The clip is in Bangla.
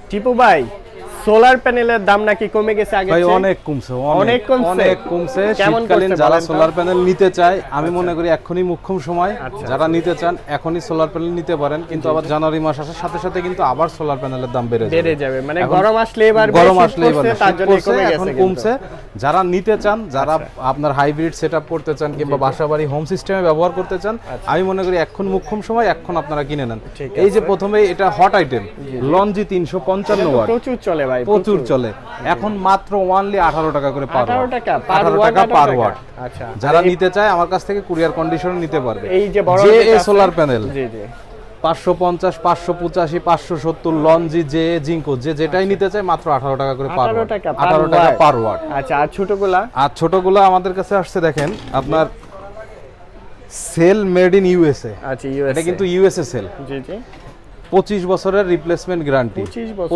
টিপু ভাই, সোলার প্যানেলের দাম নাকি কমে গেছে আগে ভাই? চেয়ে? অনেক কমছে, অনেক কমছে? অনেক কমছে। কেমন শীতকালীন কমছে যারা বলেন তো? সোলার প্যানেল নিতে চায়, আমি মনে করি এখনই মোক্ষম সময়। আচ্ছা। যারা নিতে চান এখনই সোলার প্যানেল নিতে পারেন, কিন্তু আবার জানুয়ারি মাস আসার সাথে সাথে কিন্তু আবার সোলার প্যানেলের দাম বেড়ে যাবে, মানে এখন গরম আসলে এবার গরম আসলে এবার পড়ছে, তার জন্য কমে গেছে এখন কিন্তু। কমছে। যারা নিতে চান, যারা আপনার হাইব্রিড সেটআপ করতে চান কিংবা বাসাবাড়ি হোম সিস্টেমে ব্যবহার করতে চান, আমি মনে করি এখন মোক্ষম সময়, এখন আপনারা কিনে নেন। ঠিক এই যে প্রথমে এটা হট আইটেম লঞ্জি 355 ওয়াট, প্রচুর চলে ভাই, প্রচুর চলে। এখন মাত্র অনলি 18 টাকা করে পার 18 ওয়াট। টাকা 18 টাকা পার ওয়াট। আচ্ছা, যারা নিতে চায় আমার কাছ থেকে কুরিয়ার কন্ডিশনে নিতে পারবে। এই যে বড় যে যেটা আছে- সোলার প্যানেল জি জি 550, 585, 570, লঞ্জি, যে জিঙ্কো, যে যেটাই নিতে চায় মাত্র 18 টাকা করে পার 18 ওয়াট। টাকা 18 টাকা পার ওয়াট। আচ্ছা, আর ছোটগুলা? আর ছোটগুলো আমাদের কাছে আসছে, দেখেন আপনার সেল মেড ইন ইউএসএ। আচ্ছা, এটা কিন্তু ইউএসএ সেল। জি জি 25 বছরের রিপ্লেসমেন্ট গ্যারান্টি। 25 বছর